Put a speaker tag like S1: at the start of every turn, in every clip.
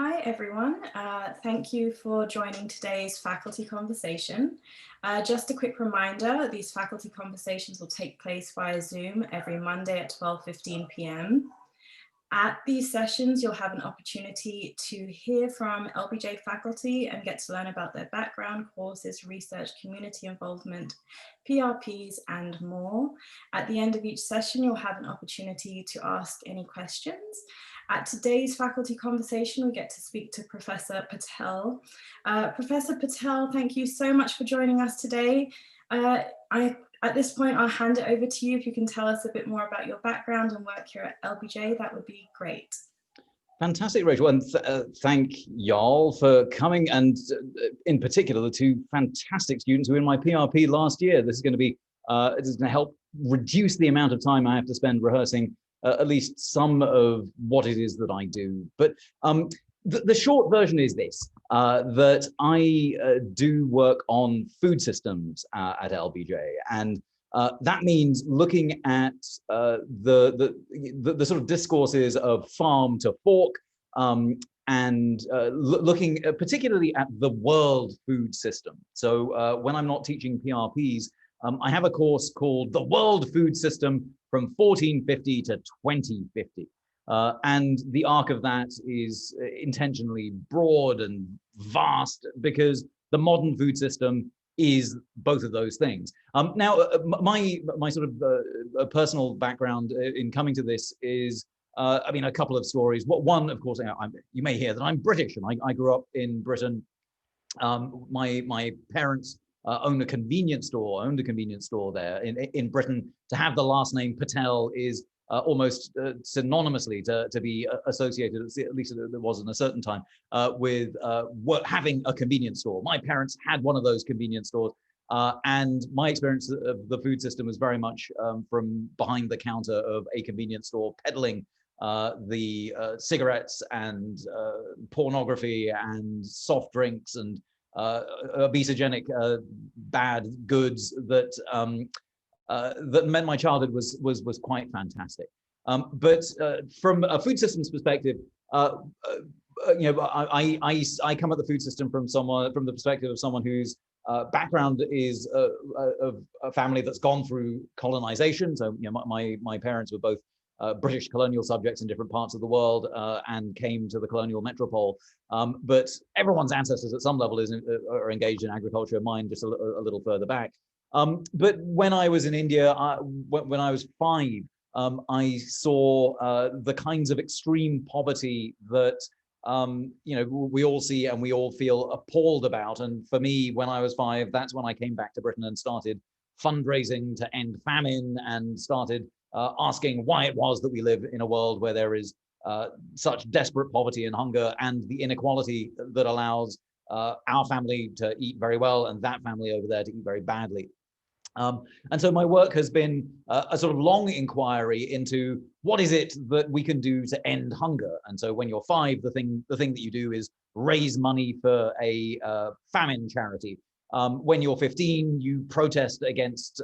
S1: Hi everyone, thank you for joining today's faculty conversation. Just a quick reminder, these faculty conversations will take place via Zoom every Monday at 12:15 p.m. At these sessions, you'll have an opportunity to hear from LBJ faculty and get to learn about their background, courses, research, community involvement, PRPs, and more. At the end of each session, you'll have an opportunity to ask any questions. At today's faculty conversation, we get to speak to Professor Patel. Professor Patel, thank you so much for joining us today. At this point, I'll hand it over to you. If you can tell us a bit more about your background and work here at LBJ, that would be great.
S2: Fantastic, Rachel, and thank y'all for coming, and in particular, the two fantastic students who were in my PRP last year. This is going to help reduce the amount of time I have to spend rehearsing at least some of what it is that I do. But the short version is this, that I do work on food systems at LBJ, and that means looking at the sort of discourses of farm to fork, and looking particularly at the world food system. So when I'm not teaching PRPs, I have a course called The World Food System from 1450 to 2050. And the arc of that is intentionally broad and vast because the modern food system is both of those things. Now, my sort of personal background in coming to this is, I mean, a couple of stories. One, of course, you may hear that I'm British, and I grew up in Britain. My parents owned a convenience store there in Britain. To have the last name Patel is almost synonymously to be associated, at least it was in a certain time, with having a convenience store. My parents had one of those convenience stores, and my experience of the food system was very much from behind the counter of a convenience store, peddling the cigarettes and pornography and soft drinks and obesogenic bad goods that that meant my childhood was quite fantastic. But from a food systems perspective, you know, I come at the food system from the perspective of someone whose background is of a family that's gone through colonization. So, you know, my parents were both British colonial subjects in different parts of the world and came to the colonial metropole. But everyone's ancestors at some level are engaged in agriculture. Mine just a little further back. But when I was in India, when I was 5, I saw the kinds of extreme poverty that you know, we all see and we all feel appalled about. And for me, when I was 5, that's when I came back to Britain and started fundraising to end famine and started asking why it was that we live in a world where there is such desperate poverty and hunger and the inequality that allows our family to eat very well and that family over there to eat very badly. And so my work has been a sort of long inquiry into what is it that we can do to end hunger. And so when you're 5, the thing that you do is raise money for a famine charity. When you're 15, you protest against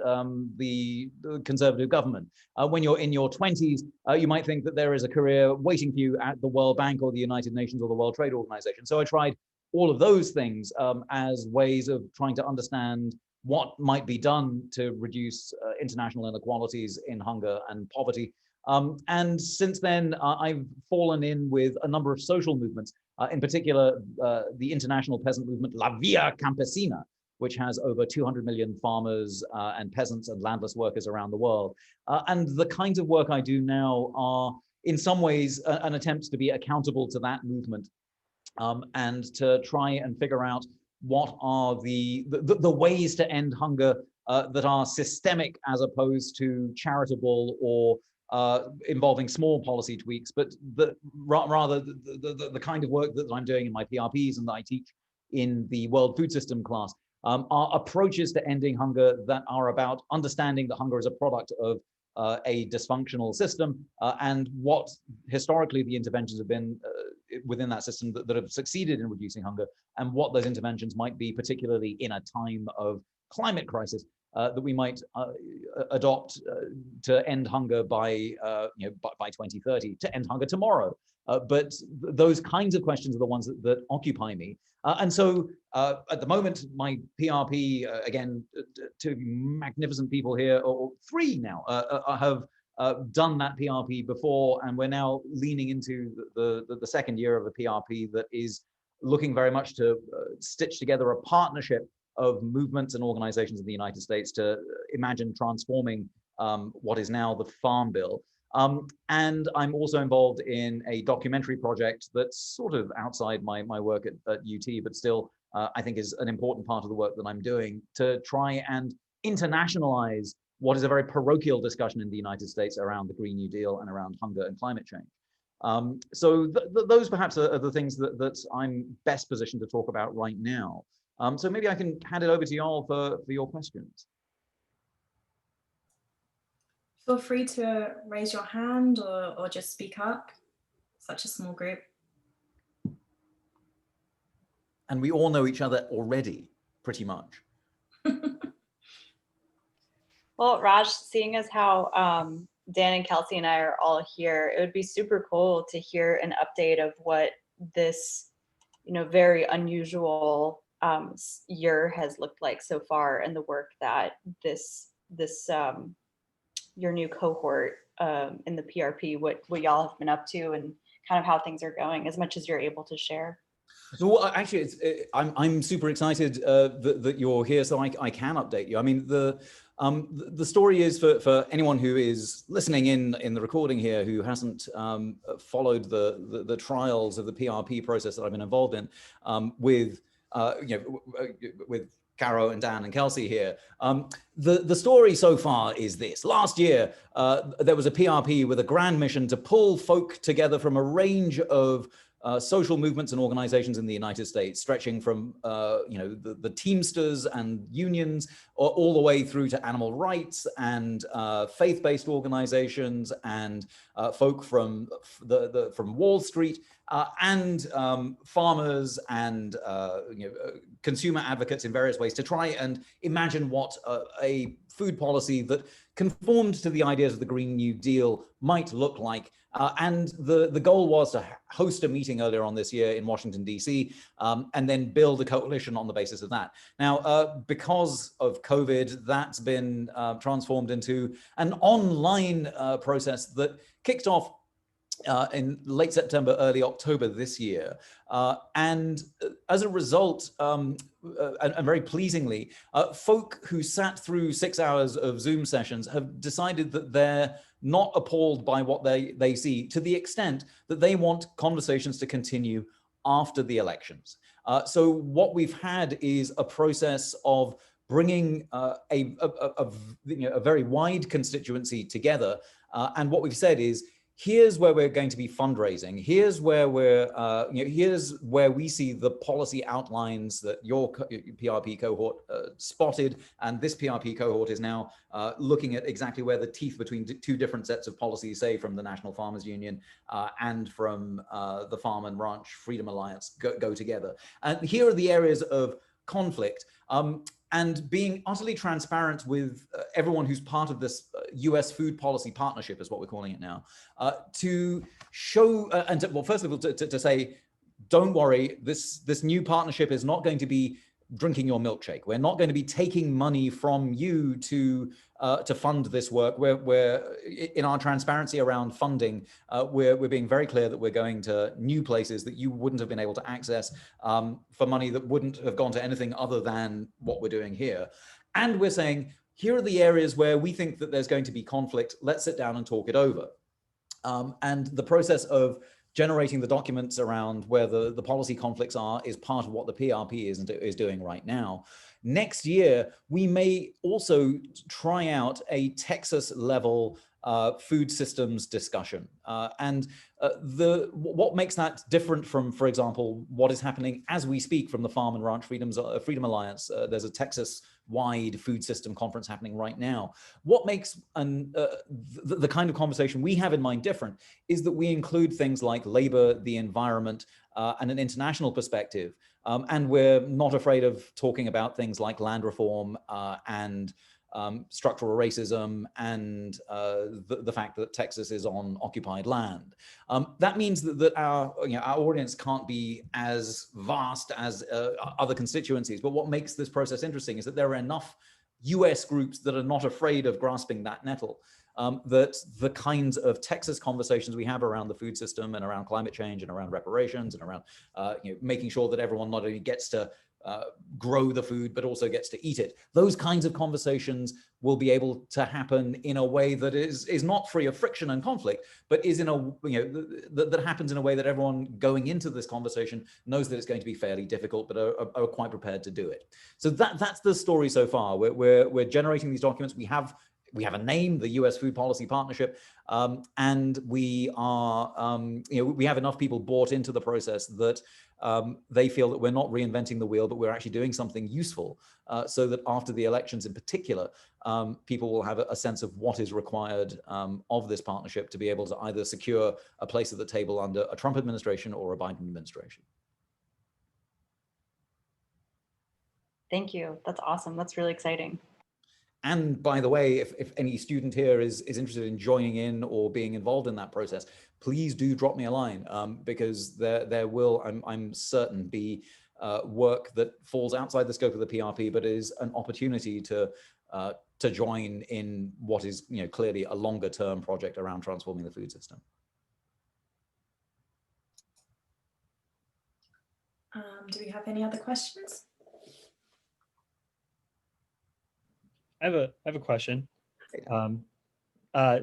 S2: the conservative government. When you're in your 20s, you might think that there is a career waiting for you at the World Bank or the United Nations or the World Trade Organization. So I tried all of those things as ways of trying to understand what might be done to reduce international inequalities in hunger and poverty. And since then, I've fallen in with a number of social movements, in particular, the international peasant movement, La Via Campesina, which has over 200 million farmers and peasants and landless workers around the world. And the kinds of work I do now are, in some ways, an attempt to be accountable to that movement and to try and figure out what are the ways to end hunger that are systemic as opposed to charitable or involving small policy tweaks, but rather the kind of work that I'm doing in my PRPs and that I teach in the World Food System class are approaches to ending hunger that are about understanding that hunger is a product of a dysfunctional system and what historically the interventions have been within that system that have succeeded in reducing hunger, and what those interventions might be, particularly in a time of climate crisis, that we might adopt to end hunger by 2030, to end hunger tomorrow. But those kinds of questions are the ones that occupy me. And so at the moment, my PRP, again, two magnificent people here, or three now, have done that PRP before, and we're now leaning into the second year of a PRP that is looking very much to stitch together a partnership of movements and organizations in the United States to imagine transforming what is now the Farm Bill. And I'm also involved in a documentary project that's sort of outside my work at UT, but still I think is an important part of the work that I'm doing to try and internationalize what is a very parochial discussion in the United States around the Green New Deal and around hunger and climate change. So those perhaps are the things that I'm best positioned to talk about right now. So maybe I can hand it over to y'all for your questions.
S1: Feel free to raise your hand or just speak up. Such a small group.
S2: And we all know each other already, pretty much.
S3: Well, Raj, seeing as how Dan and Kelsey and I are all here, it would be super cool to hear an update of what this, very unusual year has looked like so far, and the work that this your new cohort in the PRP, what y'all have been up to, and kind of how things are going, as much as you're able to share.
S2: So actually, I'm super excited that you're here, so I can update you. I mean, the story is for anyone who is listening in the recording here who hasn't followed the trials of the PRP process that I've been involved in with Caro and Dan and Kelsey here. The story so far is this. Last year, there was a PRP with a grand mission to pull folk together from a range of social movements and organizations in the United States, stretching from the Teamsters and unions all the way through to animal rights and faith-based organizations and folk from Wall Street and farmers and consumer advocates in various ways to try and imagine what a food policy that conformed to the ideas of the Green New Deal might look like. And the goal was to host a meeting earlier on this year in Washington, D.C., and then build a coalition on the basis of that. Now, because of COVID, that's been transformed into an online process that kicked off in late September, early October this year. And as a result, and very pleasingly, folk who sat through 6 hours of Zoom sessions have decided that they're not appalled by what they see, to the extent that they want conversations to continue after the elections. So what we've had is a process of bringing a very wide constituency together. And what we've said is, here's where we're going to be fundraising. Here's where here's where we see the policy outlines that your PRP cohort spotted, and this PRP cohort is now looking at exactly where the teeth between two different sets of policies, say from the National Farmers Union and from the Farm and Ranch Freedom Alliance, go together. And here are the areas of conflict. And being utterly transparent with everyone who's part of this US food policy partnership, is what we're calling it now, to show, well, first of all, to say, don't worry, this new partnership is not going to be drinking your milkshake. We're not going to be taking money from you to fund this work. We're in our transparency around funding, we're being very clear that we're going to new places that you wouldn't have been able to access for money that wouldn't have gone to anything other than what we're doing here. And we're saying, here are the areas where we think that there's going to be conflict. Let's sit down and talk it over. And the process of generating the documents around where the policy conflicts are is part of what the PRP is doing right now. Next year, we may also try out a Texas level food systems discussion. And what makes that different from, for example, what is happening as we speak from the Farm and Ranch Freedom Alliance? There's a Texas-wide food system conference happening right now. What makes the kind of conversation we have in mind different is that we include things like labor, the environment, and an international perspective. And we're not afraid of talking about things like land reform and structural racism, and the fact that Texas is on occupied land. That means that our audience can't be as vast as other constituencies. But what makes this process interesting is that there are enough US groups that are not afraid of grasping that nettle. That the kinds of Texas conversations we have around the food system and around climate change and around reparations and around making sure that everyone not only gets to grow the food, but also gets to eat it. Those kinds of conversations will be able to happen in a way that is not free of friction and conflict, but is in a, that happens in a way that everyone going into this conversation knows that it's going to be fairly difficult, but are quite prepared to do it. So that's the story so far. We're generating these documents. We have a name, the US Food Policy Partnership, and we are, we have enough people bought into the process that they feel that we're not reinventing the wheel, but we're actually doing something useful, so that after the elections in particular, people will have a sense of what is required of this partnership to be able to either secure a place at the table under a Trump administration or a Biden administration.
S3: Thank you. That's awesome. That's really exciting.
S2: And by the way, if any student here is interested in joining in or being involved in that process, please do drop me a line, because there will, I'm certain, be work that falls outside the scope of the PRP, but is an opportunity to join in what is clearly a longer term project around transforming the food system.
S1: Do we have any other questions?
S4: I have a question.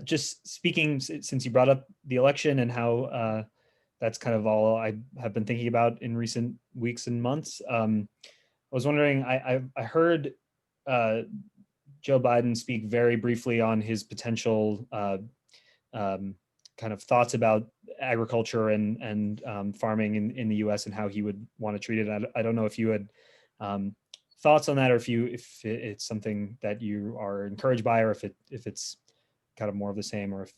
S4: Just speaking, since you brought up the election and how that's kind of all I have been thinking about in recent weeks and months. I was wondering, I heard Joe Biden speak very briefly on his potential kind of thoughts about agriculture and farming in the U.S. and how he would want to treat it. I don't know if you had thoughts on that, or if it's something that you are encouraged by, or if it's kind of more of the same, or if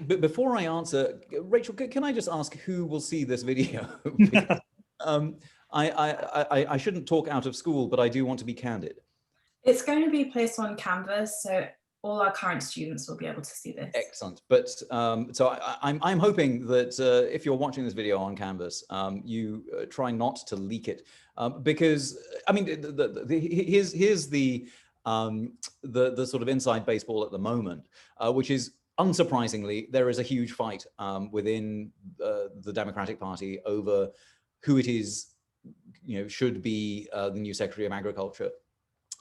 S2: but before I answer, Rachel, can I just ask who will see this video? Because, I shouldn't talk out of school, but I do want to be candid.
S1: It's going to be placed on Canvas, so all our current students will be able to see this. Excellent.
S2: But so I'm hoping that if you're watching this video on Canvas, you try not to leak it, because I mean, here's the sort of inside baseball at the moment, which is, unsurprisingly, there is a huge fight within the Democratic Party over who it is, should be the new Secretary of Agriculture.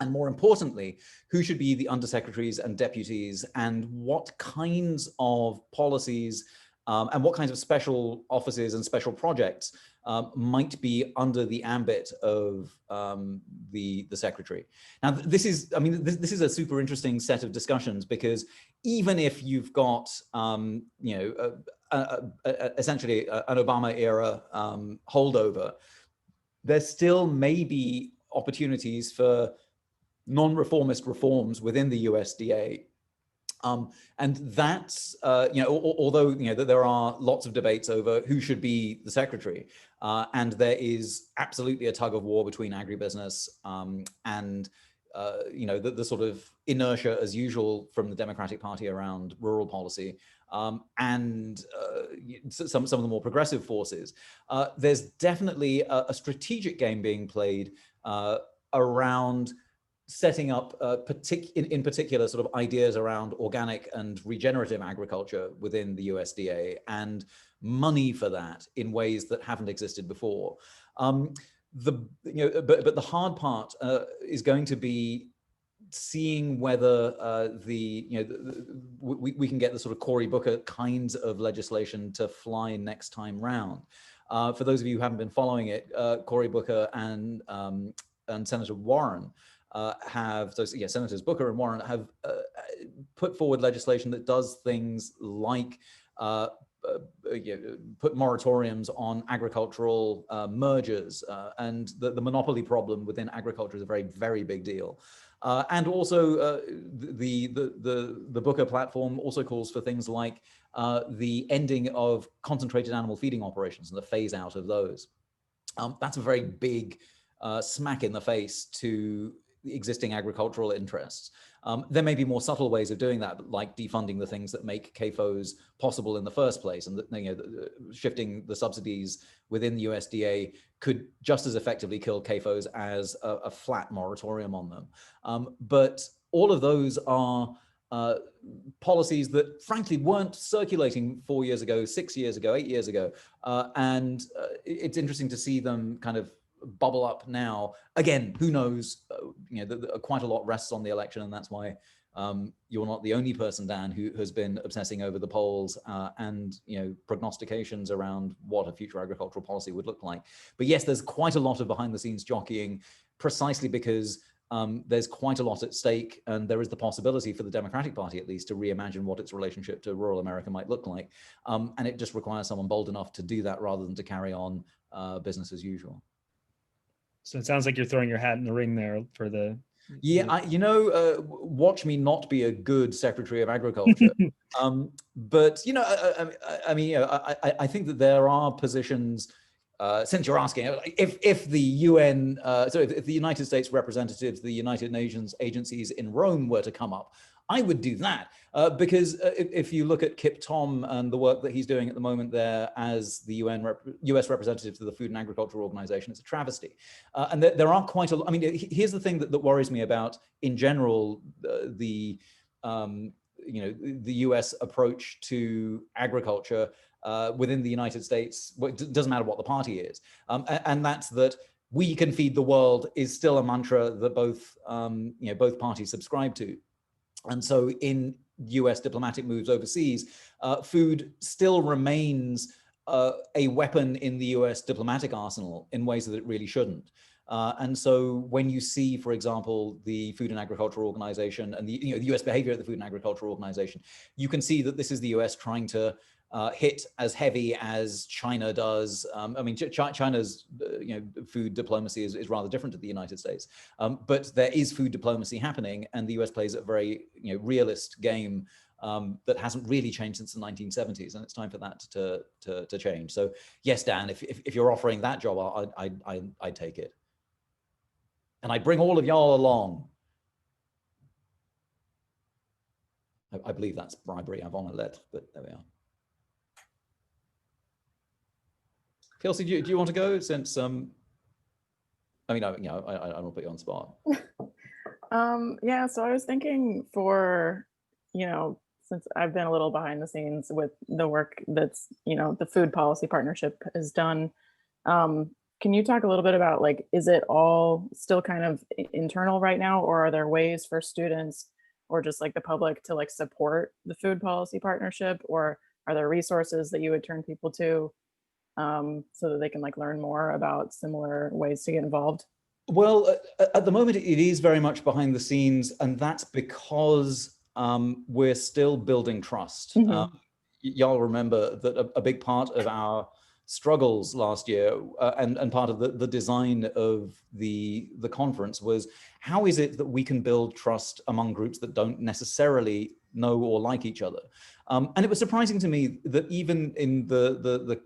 S2: And more importantly, who should be the undersecretaries and deputies, and what kinds of policies and what kinds of special offices and special projects might be under the ambit of the secretary. Now, this is, this is a super interesting set of discussions, because even if you've got, essentially an Obama era holdover, there still may be opportunities for non-reformist reforms within the USDA. And that's, although that there are lots of debates over who should be the secretary, and there is absolutely a tug of war between agribusiness and the sort of inertia as usual from the Democratic Party around rural policy, and some of the more progressive forces. There's definitely a strategic game being played around setting up in particular sort of ideas around organic and regenerative agriculture within the USDA, and money for that in ways that haven't existed before. But the hard part is going to be seeing whether we can get the sort of Cory Booker kinds of legislation to fly next time round. For those of you who haven't been following it, Cory Booker and Senator Warren Senators Booker and Warren have put forward legislation that does things like put moratoriums on agricultural mergers, and the monopoly problem within agriculture is a very, very big deal. And also the Booker platform also calls for things like the ending of concentrated animal feeding operations and the phase out of those. That's a very big smack in the face to existing agricultural interests. There may be more subtle ways of doing that, like defunding the things that make CAFOs possible in the first place, and that, you know, shifting the subsidies within the USDA could just as effectively kill CAFOs as a flat moratorium on them. But all of those are policies that frankly weren't circulating 4 years ago, 6 years ago, 8 years ago. And it's interesting to see them kind of bubble up now. Again, who knows, you know, quite a lot rests on the election, and that's why you're not the only person, Dan, who has been obsessing over the polls and, you know, prognostications around what a future agricultural policy would look like. But yes, there's quite a lot of behind the scenes jockeying, precisely because there's quite a lot at stake, and there is the possibility for the Democratic Party, at least, to reimagine what its relationship to rural America might look like. And it just requires someone bold enough to do that rather than to carry on business as usual.
S4: So it sounds like you're throwing your hat in the ring there for the.
S2: Yeah, you know, watch me not be a good Secretary of Agriculture. But, you know, I mean, you know, I think that there are positions, since you're asking, if the UN, so if the United States representatives, the United Nations agencies in Rome were to come up, I would do that. Because if you look at Kip Tom and the work that he's doing at the moment there as the US representative to the Food and Agriculture Organization, it's a travesty. And there are quite a lot. I mean, here's the thing that worries me about, in general, you know, the US approach to agriculture within the United States. Well, it doesn't matter what the party is. And that's that we can feed the world is still a mantra that both, you know, both parties subscribe to. And so in US diplomatic moves overseas, food still remains a weapon in the US diplomatic arsenal in ways that it really shouldn't. And so when you see, for example, the Food and Agriculture Organization and the US behavior at the Food and Agriculture Organization, you can see that this is the US trying to hit as heavy as China does. I mean, China's you know, food diplomacy is rather different to the United States, but there is food diplomacy happening, and the US plays a very, you know, realist game that hasn't really changed since the 1970s, and it's time for that to change. So yes, Dan, if you're offering that job, I'd take it, and I'd bring all of y'all along. I believe that's bribery avant la lettre, but there we are. Kelsey, do you want to go? Since I mean, I don't put you on the spot.
S5: Yeah, so I was thinking for, you know, since I've been a little behind the scenes with the work that's, you know, the Food Policy Partnership has done. Can you talk a little bit about, like, is it all still kind of internal right now, or are there ways for students or just like the public to like support the Food Policy Partnership, or are there resources that you would turn people to so that they can like learn more about similar ways to get involved?
S2: Well, at the moment, it is very much behind the scenes, and that's because we're still building trust.
S5: Mm-hmm.
S2: Y'all remember that a big part of our struggles last year and part of the design of the conference was, how is it that we can build trust among groups that don't necessarily know or like each other? And it was surprising to me that even in the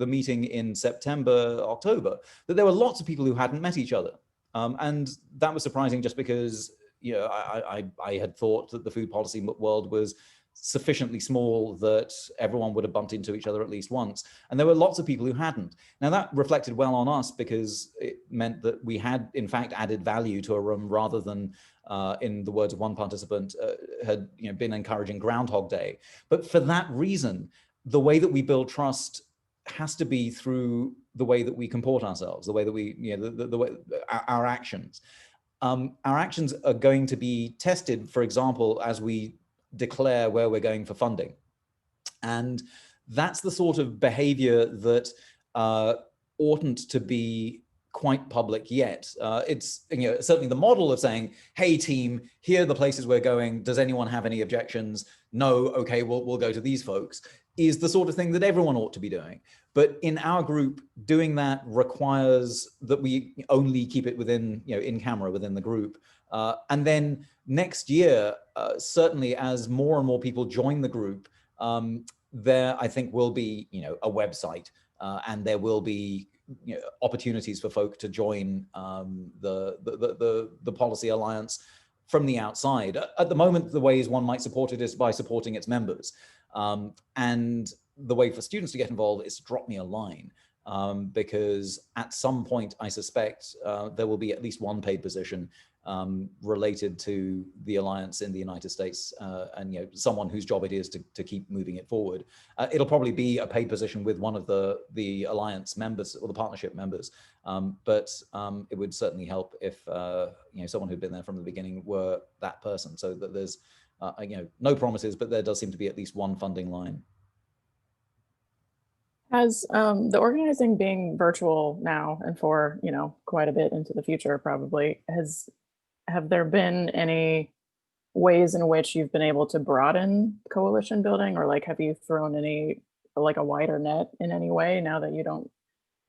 S2: meeting in September, October, that there were lots of people who hadn't met each other. And that was surprising, just because, you know, I had thought that the food policy world was sufficiently small that everyone would have bumped into each other at least once. And there were lots of people who hadn't. Now that reflected well on us, because it meant that we had in fact added value to a room, rather than, in the words of one participant, had, you know, been encouraging Groundhog Day. But for that reason, the way that we build trust has to be through the way that we comport ourselves, the way that we, you know, the way our actions. Our actions are going to be tested, for example, as we declare where we're going for funding. And that's the sort of behavior that oughtn't to be quite public yet. It's, you know, certainly the model of saying, hey team, here are the places we're going. Does anyone have any objections? No, okay, we'll go to these folks, is the sort of thing that everyone ought to be doing. But in our group, doing that requires that we only keep it within, you know, in camera within the group. And then next year, certainly as more and more people join the group, there I think will be, you know, a website and there will be opportunities for folk to join the policy alliance from the outside. At the moment, the ways one might support it is by supporting its members. And the way for students to get involved is to drop me a line, because at some point, I suspect there will be at least one paid position related to the alliance in the United States, and someone whose job it is to keep moving it forward. It'll probably be a paid position with one of the alliance members or the partnership members, but it would certainly help if someone who'd been there from the beginning were that person, so that there's no promises, but there does seem to be at least one funding line.
S5: Has the organizing being virtual now and for quite a bit into the future probably, have there been any ways in which you've been able to broaden coalition building, or like have you thrown any like a wider net in any way now that you don't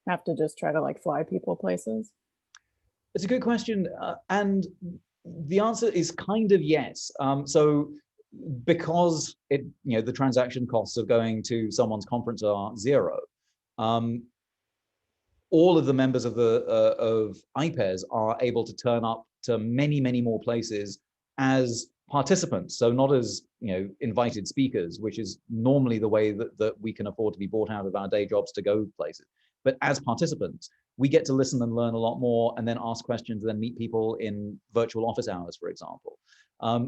S5: have to just try to like fly people places?
S2: It's a good question, and the answer is kind of yes. So because the transaction costs of going to someone's conference are zero, all of the members of IPES are able to turn up to many, many more places as participants. So not as invited speakers, which is normally the way that we can afford to be bought out of our day jobs to go places. But as participants, we get to listen and learn a lot more, and then ask questions, and then meet people in virtual office hours, for example.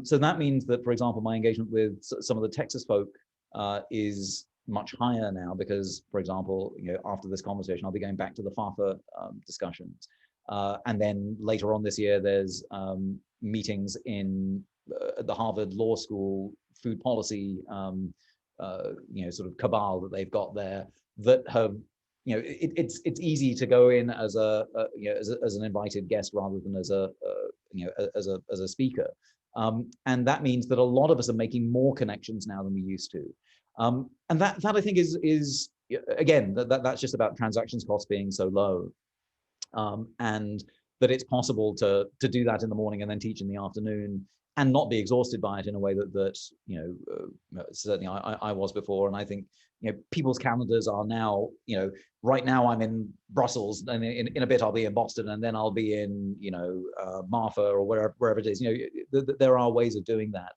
S2: So that means that, for example, my engagement with some of the Texas folk is much higher now, because, for example, after this conversation, I'll be going back to the FAFA discussions. And then later on this year, there's meetings in the Harvard Law School food policy, sort of cabal that they've got there, that have, it's easy to go in as as an invited guest rather than as a speaker. And that means that a lot of us are making more connections now than we used to. And that I think is again, that's just about transactions costs being so low. And that it's possible to do that in the morning and then teach in the afternoon and not be exhausted by it in a way that certainly I was before. And I think people's calendars are now, right now I'm in Brussels, and in a bit I'll be in Boston, and then I'll be in Marfa or wherever it is. There are ways of doing that,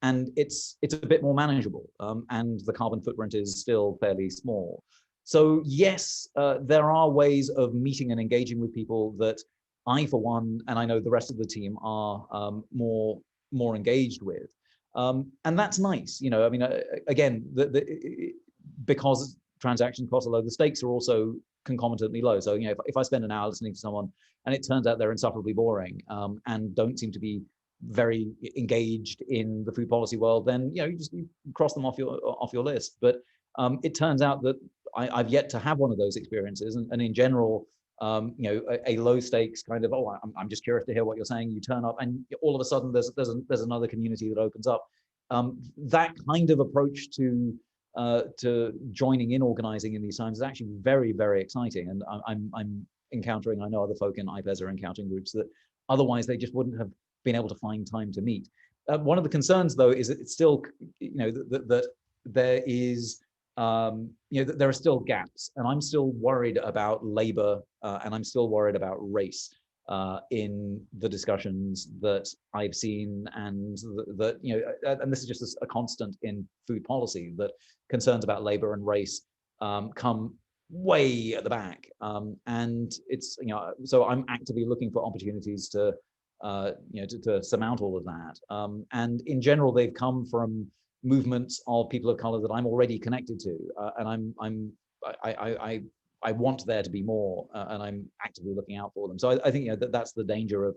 S2: and it's a bit more manageable, and the carbon footprint is still fairly small. So yes, there are ways of meeting and engaging with people that I, for one, and I know the rest of the team are more engaged with, and that's nice. I mean, again, because transaction costs are low, the stakes are also concomitantly low. So if I spend an hour listening to someone and it turns out they're insufferably boring and don't seem to be very engaged in the food policy world, then you cross them off your list. But it turns out that I've yet to have one of those experiences, and in general, a low stakes kind of, I'm just curious to hear what you're saying. You turn up, and all of a sudden there's another community that opens up. That kind of approach to joining in organizing in these times is actually very, very exciting. And I'm encountering, I know other folk in IPES are encountering groups that otherwise they just wouldn't have been able to find time to meet. One of the concerns, though, is that it's still, that there is, that there are still gaps, and I'm still worried about labor, and I'm still worried about race in the discussions that I've seen, and that and this is just a constant in food policy, that concerns about labor and race come way at the back, and it's so I'm actively looking for opportunities to to surmount all of that, and in general they've come from movements of people of color that I'm already connected to, and I want there to be more, and I'm actively looking out for them. So I think that's the danger of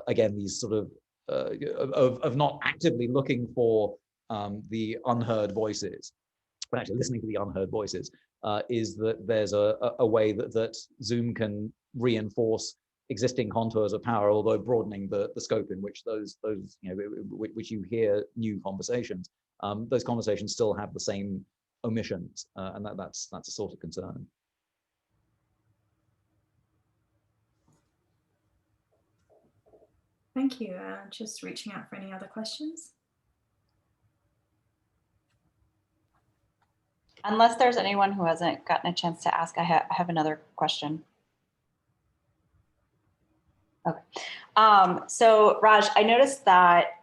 S2: again these sort of not actively looking for the unheard voices, but actually listening to the unheard voices, is that there's a way that Zoom can reinforce existing contours of power, although broadening the scope in which those which you hear new conversations, those conversations still have the same omissions, and that's a sort of concern.
S1: Thank you. Just reaching out for any other questions.
S3: Unless there's anyone who hasn't gotten a chance to ask, I have another question. Okay. So Raj, I noticed that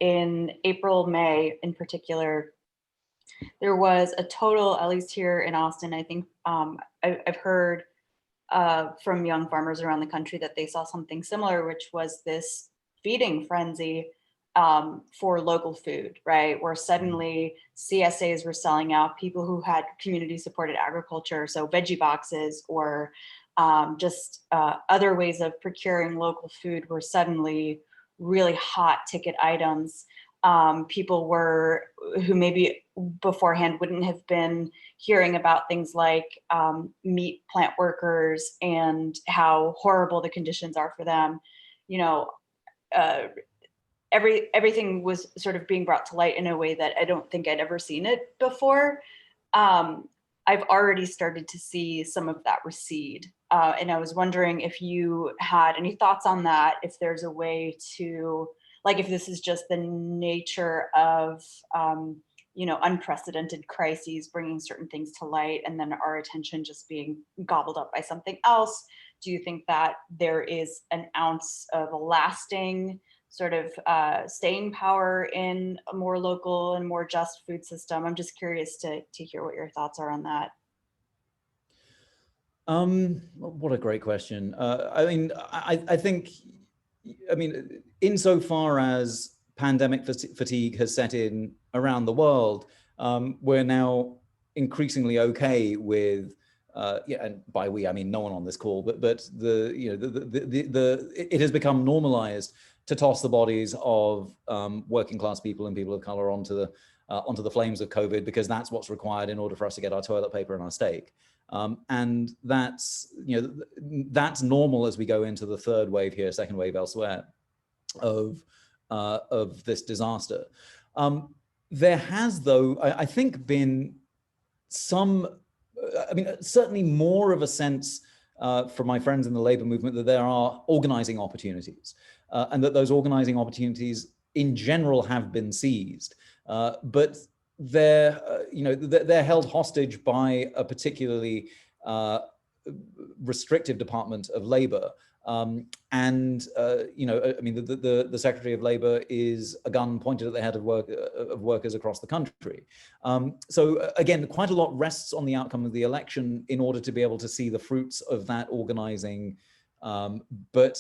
S3: in April, May in particular, there was a total, at least here in Austin, I think I've heard from young farmers around the country that they saw something similar, which was this feeding frenzy for local food, right? Where suddenly CSAs were selling out, people who had community supported agriculture, so veggie boxes or just other ways of procuring local food were suddenly really hot ticket items. People were, who maybe beforehand wouldn't have been hearing about things like meat plant workers and how horrible the conditions are for them. You know, everything was sort of being brought to light in a way that I don't think I'd ever seen it before. I've already started to see some of that recede. And I was wondering if you had any thoughts on that, if there's a way to, like, if this is just the nature of, you know, unprecedented crises bringing certain things to light and then our attention just being gobbled up by something else. Do you think that there is an ounce of a lasting sort of staying power in a more local and more just food system? I'm just curious to hear what your thoughts are on that.
S2: What a great question. I mean, I think, I mean, insofar as pandemic fatigue has set in around the world, we're now increasingly okay with, yeah, and by we I mean no one on this call, but the, you know, it has become normalized to toss the bodies of working class people and people of color onto the flames of COVID, because that's what's required in order for us to get our toilet paper and our steak. And that's, you know, that's normal as we go into the third wave here, second wave elsewhere of this disaster. There has, though, I think, been some, I mean, certainly more of a sense from my friends in the labor movement that there are organizing opportunities, and that those organizing opportunities in general have been seized. But they're, you know, they're held hostage by a particularly restrictive Department of Labor. And you know, I mean, the Secretary of Labor is a gun pointed at the head of workers across the country. So again, quite a lot rests on the outcome of the election in order to be able to see the fruits of that organizing. But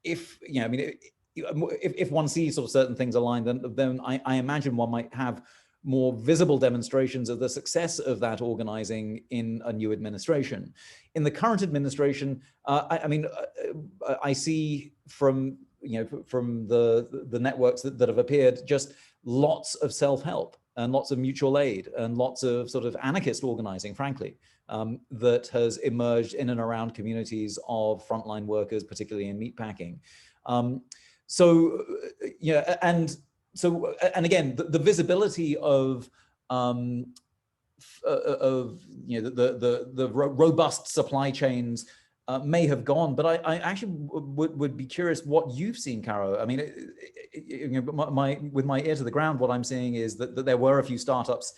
S2: if, you know, I mean, if one sees sort of certain things aligned, then I imagine one might have more visible demonstrations of the success of that organizing in a new administration. In the current administration, I mean, I see from, you know, from the networks that have appeared, just lots of self-help and lots of mutual aid and lots of sort of anarchist organizing, frankly, that has emerged in and around communities of frontline workers, particularly in meatpacking. So, yeah, and so, and again, the visibility of you know, the robust supply chains may have gone, but I actually would be curious what you've seen, Caro. I mean, you know, with my ear to the ground, what I'm seeing is that there were a few startups,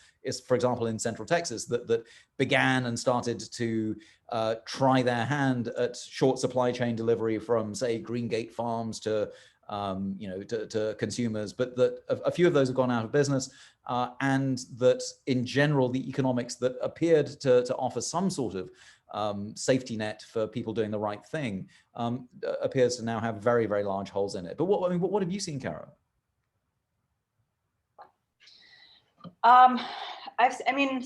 S2: for example, in Central Texas, that began and started to try their hand at short supply chain delivery from, say, Green Gate Farms to you know, to consumers, but that a few of those have gone out of business, and that in general, the economics that appeared to offer some sort of safety net for people doing the right thing appears to now have very, very large holes in it. But what, I mean, what have you seen, Caro?
S3: I've seen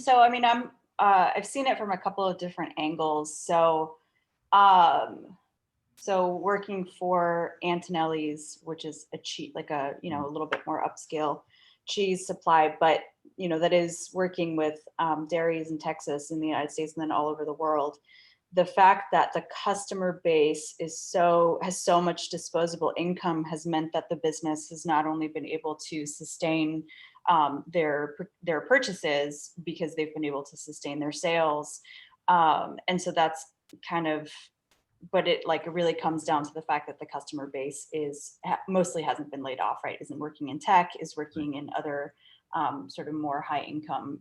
S3: it from a couple of different angles. So working for Antonelli's, which is a cheap, like a, you know, a little bit more upscale cheese supply, but, you know, that is working with dairies in Texas, in the United States, and then all over the world. The fact that the customer base has so much disposable income has meant that the business has not only been able to sustain their purchases because they've been able to sustain their sales. And so that's kind of, but it really comes down to the fact that the customer base mostly hasn't been laid off, right? Isn't working in tech, is working in other sort of more high income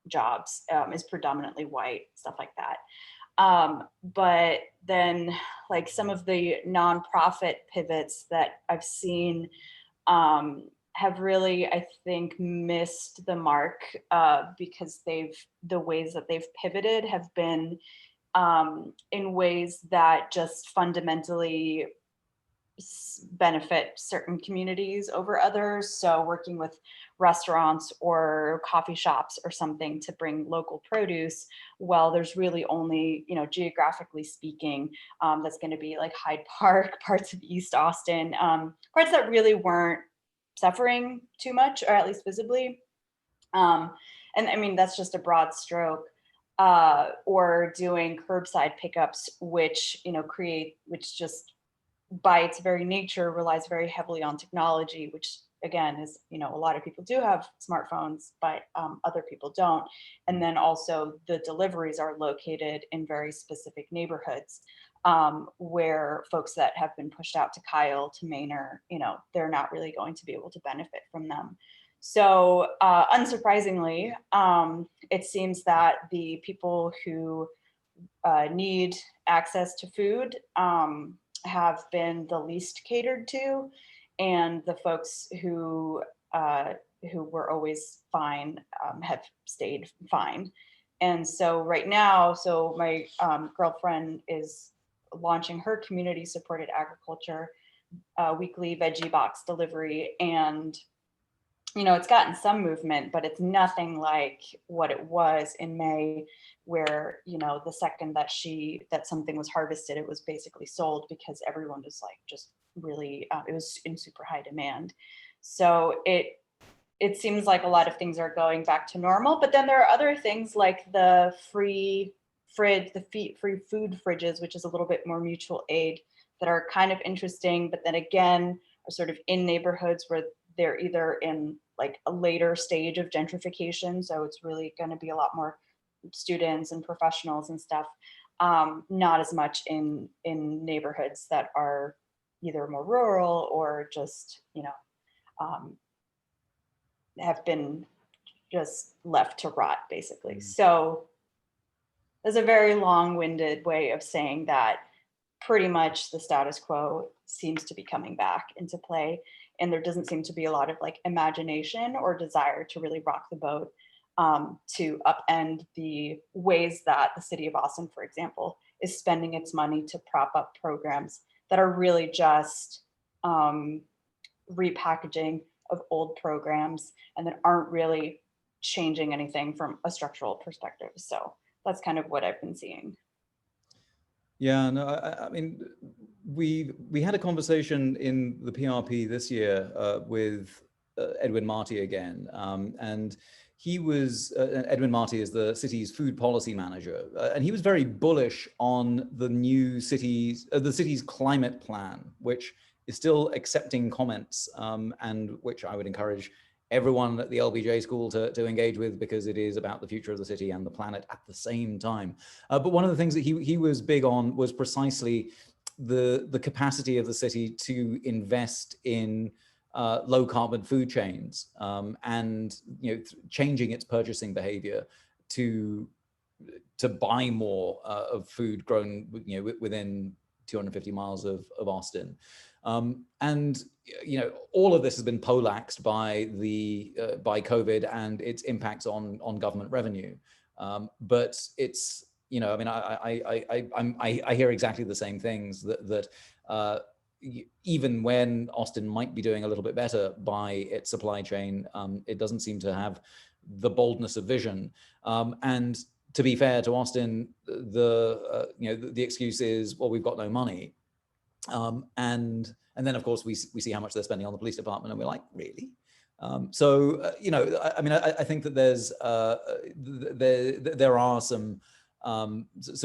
S3: jobs, is predominantly white, stuff like that. But then like some of the nonprofit pivots that I've seen have really, I think, missed the mark because the ways that they've pivoted have been in ways that just fundamentally benefit certain communities over others. So working with restaurants or coffee shops or something to bring local produce, well, there's really only, you know, geographically speaking, that's going to be like Hyde Park, parts of East Austin, parts that really weren't suffering too much, or at least visibly. And I mean, that's just a broad stroke. Or doing curbside pickups, which, you know, which just by its very nature relies very heavily on technology, which again is, you know, a lot of people do have smartphones, but other people don't. And then also the deliveries are located in very specific neighborhoods where folks that have been pushed out to Kyle, to Manor, you know, they're not really going to be able to benefit from them. So unsurprisingly, it seems that the people who need access to food have been the least catered to, and the folks who were always fine have stayed fine. And so right now, so my girlfriend is launching her community supported agriculture weekly veggie box delivery, and you know, it's gotten some movement, but it's nothing like what it was in May, where, you know, the second that something was harvested, it was basically sold because everyone was like just really, it was in super high demand. So it seems like a lot of things are going back to normal, but then there are other things like the free food fridges, which is a little bit more mutual aid, that are kind of interesting, but then again, are sort of in neighborhoods where they're either in like a later stage of gentrification. So it's really going to be a lot more students and professionals and stuff. Not as much in neighborhoods that are either more rural or just, you know, have been just left to rot basically. So there's a very long-winded way of saying that pretty much the status quo seems to be coming back into play. And there doesn't seem to be a lot of like imagination or desire to really rock the boat to upend the ways that the city of Austin, for example, is spending its money to prop up programs that are really just repackaging of old programs and that aren't really changing anything from a structural perspective. So that's kind of what I've been seeing.
S2: Yeah, no, I mean, we had a conversation in the PRP this year with Edwin Marty again, and he was, Edwin Marty is the city's food policy manager, and he was very bullish on the new the city's climate plan, which is still accepting comments, and which I would encourage everyone at the LBJ school to engage with, because it is about the future of the city and the planet at the same time. But one of the things that he was big on was precisely the capacity of the city to invest in low carbon food chains, and, you know, changing its purchasing behavior to buy more of food grown, you know, within 250 miles of Austin. And, you know, all of this has been poleaxed by by COVID and its impacts on government revenue. But it's, you know, I mean, I hear exactly the same things that even when Austin might be doing a little bit better by its supply chain, it doesn't seem to have the boldness of vision. And to be fair to Austin, you know, the excuse is, well, we've got no money. And then of course we see how much they're spending on the police department, and we're like, really? You know, I mean, I think that there are some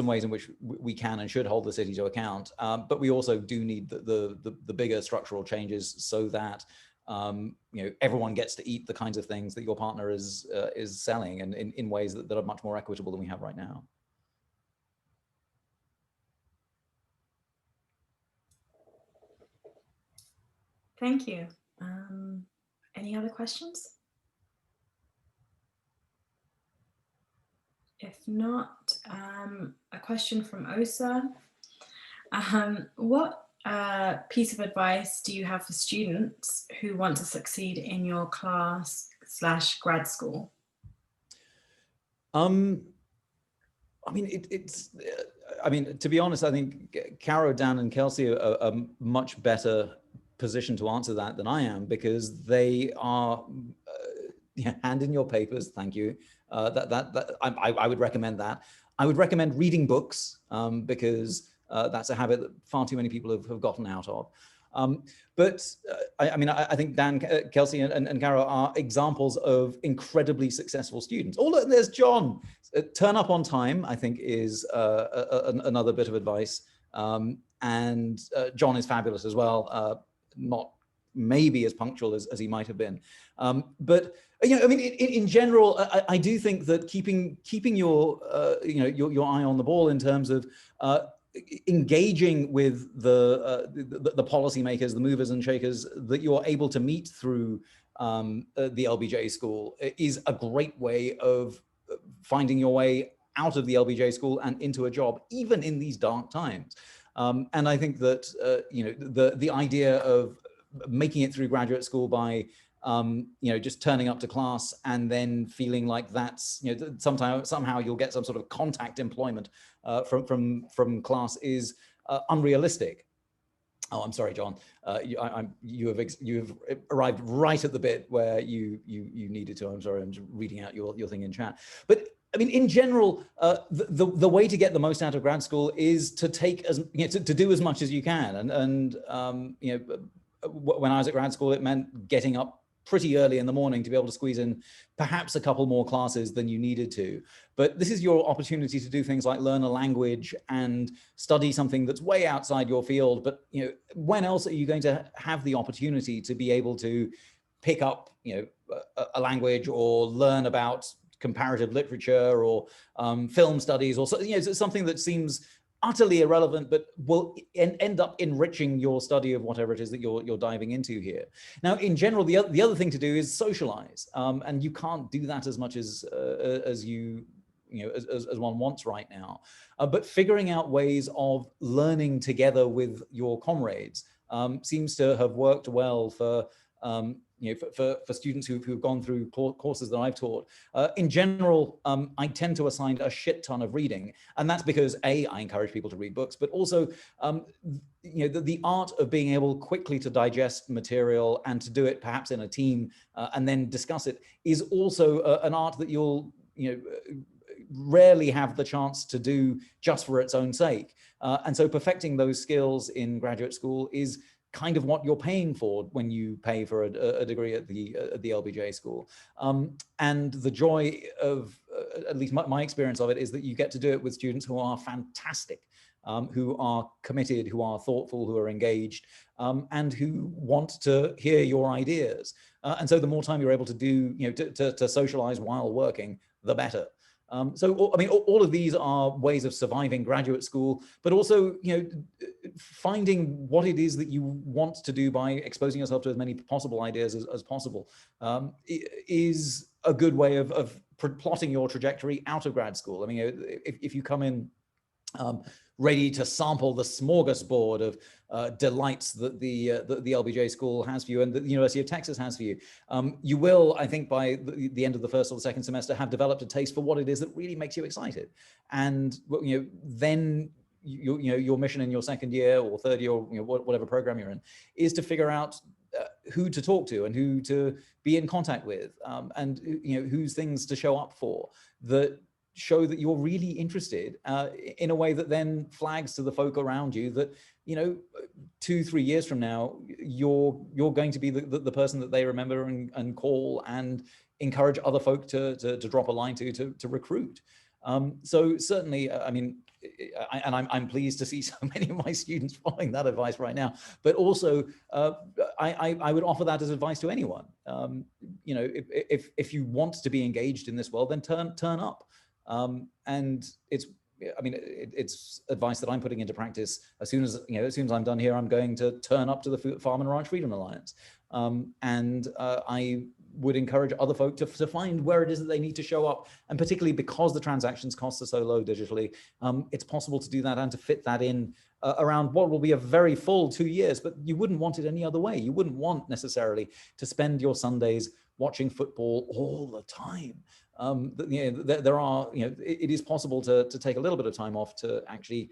S2: ways in which we can and should hold the city to account, but we also do need the bigger structural changes so that you know, everyone gets to eat the kinds of things that your partner is selling, and in ways that are much more equitable than we have right now.
S1: Thank you. Any other questions? If not, a question from Osa. What piece of advice do you have for students who want to succeed in your class/grad school?
S2: I mean, I mean, to be honest, I think Caro, Dan, and Kelsey are much better positioned to answer that than I am, because they are hand in your papers. Thank you. I would recommend that. I would recommend reading books, because that's a habit that far too many people have gotten out of. I mean, I think Dan, Kelsey, and Caro are examples of incredibly successful students. Oh, look, there's John. Turn up on time, I think, is another bit of advice. And John is fabulous as well. Not maybe as punctual as he might have been. But you know, I mean, in general, I do think that keeping your you know, your eye on the ball in terms of engaging with the policymakers, the movers and shakers that you're able to meet through the LBJ school is a great way of finding your way out of the LBJ school and into a job, even in these dark times. And I think that you know, the idea of making it through graduate school by you know, just turning up to class and then feeling like that's, you know, somehow you'll get some sort of contact employment from class is unrealistic. Oh, I'm sorry, John. You have arrived right at the bit where you needed to. I'm sorry, I'm just reading out your thing in chat. But I mean, in general, the way to get the most out of grad school is to take to do as much as you can. And you know, when I was at grad school, it meant getting up pretty early in the morning to be able to squeeze in perhaps a couple more classes than you needed to. But this is your opportunity to do things like learn a language and study something that's way outside your field. But you know, when else are you going to have the opportunity to be able to pick up, you know, a language or learn about comparative literature or film studies, or you know, something that seems utterly irrelevant, but will end up enriching your study of whatever it is that you're diving into here. Now, in general, the other thing to do is socialize, and you can't do that as much as you know, as one wants right now. But figuring out ways of learning together with your comrades seems to have worked well for you know, for students who've gone through courses that I've taught. In general, I tend to assign a shit ton of reading, and that's because I encourage people to read books, but also you know, the art of being able quickly to digest material and to do it perhaps in a team and then discuss it is also an art that you'll, you know, rarely have the chance to do just for its own sake. And so perfecting those skills in graduate school is kind of what you're paying for when you pay for a degree at the LBJ school. And the joy of, at least my experience of it, is that you get to do it with students who are fantastic, who are committed, who are thoughtful, who are engaged, and who want to hear your ideas. And so the more time you're able to do, you know, to socialize while working, the better. So, I mean, all of these are ways of surviving graduate school, but also, you know, finding what it is that you want to do by exposing yourself to as many possible ideas as possible is a good way of plotting your trajectory out of grad school. I mean, if you come in ready to sample the smorgasbord of delights that the LBJ school has for you and the University of Texas has for you, you will, I think, by the end of the first or the second semester, have developed a taste for what it is that really makes you excited. And you know, then your mission in your second year or third year, or you know, whatever program you're in, is to figure out who to talk to and who to be in contact with, and you know, whose things to show up for that show that you're really interested, in a way that then flags to the folk around you that, you know, 2-3 years from now, you're going to be the person that they remember and call and encourage other folk to drop a line to recruit. So certainly, I mean, I'm pleased to see so many of my students following that advice right now, but also I would offer that as advice to anyone. You know, if you want to be engaged in this world, then turn up. And it's advice that I'm putting into practice. As soon as I'm done here, I'm going to turn up to the Farm and Ranch Freedom Alliance. And I would encourage other folk to find where it is that they need to show up. And particularly because the transactions costs are so low digitally, it's possible to do that and to fit that in around what will be a very full 2 years, but you wouldn't want it any other way. You wouldn't want necessarily to spend your Sundays watching football all the time. There are, it is possible to take a little bit of time off to actually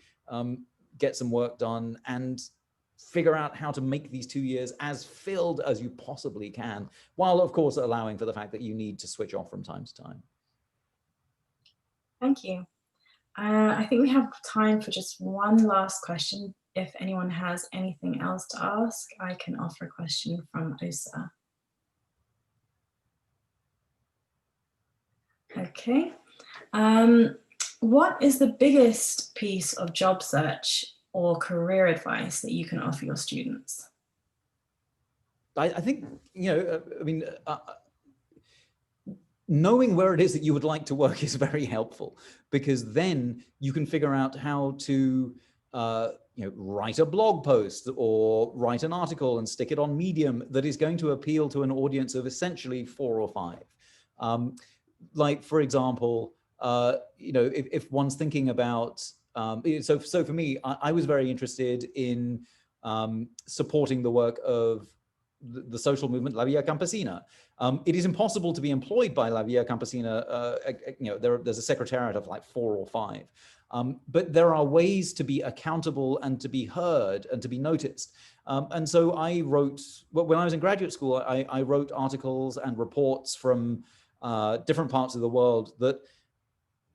S2: get some work done and figure out how to make these 2 years as filled as you possibly can, while of course allowing for the fact that you need to switch off from time to time.
S1: Thank you. I think we have time for just one last question. If anyone has anything else to ask, I can offer a question from Osa. Okay. What is the biggest piece of job search or career advice that you can offer your students?
S2: I think, knowing where it is that you would like to work is very helpful, because then you can figure out how to write a blog post or write an article and stick it on Medium that is going to appeal to an audience of essentially 4 or 5. Like, for example, if one's thinking about, so for me, I was very interested in supporting the work of the social movement La Via Campesina. It is impossible to be employed by La Via Campesina. There's a secretariat of like 4 or 5. But there are ways to be accountable and to be heard and to be noticed. And so I wrote, when I was in graduate school, I wrote articles and reports from different parts of the world that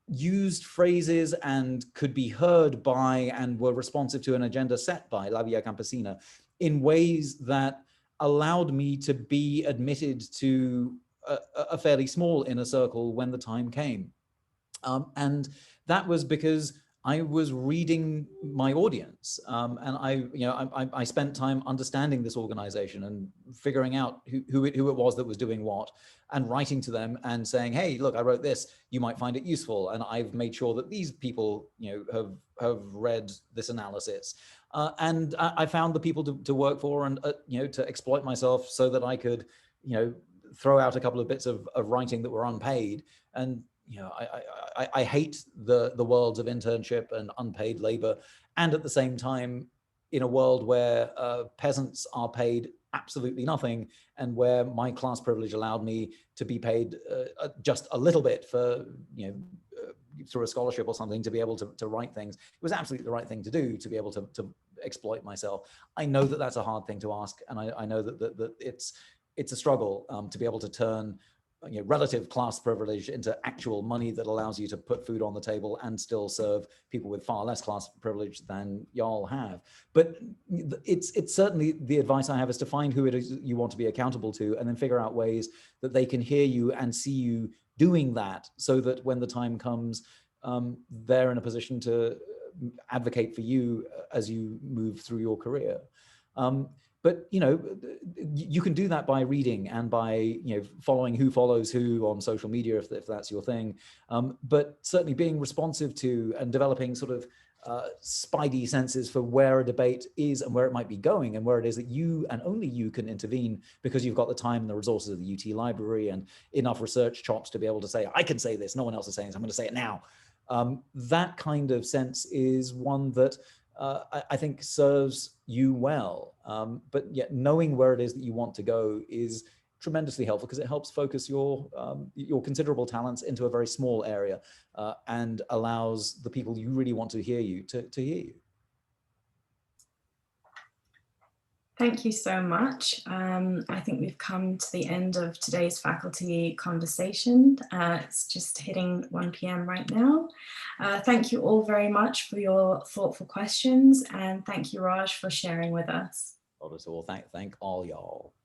S2: used phrases and could be heard by and were responsive to an agenda set by La Via Campesina in ways that allowed me to be admitted to a fairly small inner circle when the time came. And that was because I was reading my audience, and I spent time understanding this organization and figuring out who it was that was doing what, and writing to them and saying, hey, look, I wrote this, you might find it useful, and I've made sure that these people have read this analysis. And I found the people to work for and to exploit myself so that I could throw out a couple of bits of writing that were unpaid. And I hate the worlds of internship and unpaid labor, and at the same time, in a world where peasants are paid absolutely nothing, and where my class privilege allowed me to be paid just a little bit for through a scholarship or something to be able to write things, it was absolutely the right thing to do, to be able to exploit myself. I know that that's a hard thing to ask, and I know that it's a struggle to be able to turn relative class privilege into actual money that allows you to put food on the table and still serve people with far less class privilege than y'all have. But it's certainly the advice I have is to find who it is you want to be accountable to, and then figure out ways that they can hear you and see you doing that, so that when the time comes, they're in a position to advocate for you as you move through your career. But you can do that by reading and by following who follows who on social media, if that's your thing. But certainly being responsive to and developing sort of spidey senses for where a debate is and where it might be going, and where it is that you and only you can intervene, because you've got the time and the resources of the UT library and enough research chops to be able to say, I can say this, no one else is saying this, I'm going to say it now. That kind of sense is one that I think serves you well, but yet knowing where it is that you want to go is tremendously helpful, because it helps focus your considerable talents into a very small area, and allows the people you really want to hear you to hear you.
S1: Thank you so much. I think we've come to the end of today's faculty conversation. It's just hitting 1 p.m. right now. Thank you all very much for your thoughtful questions, and thank you, Raj, for sharing with us.
S2: Not at all. Thank all y'all.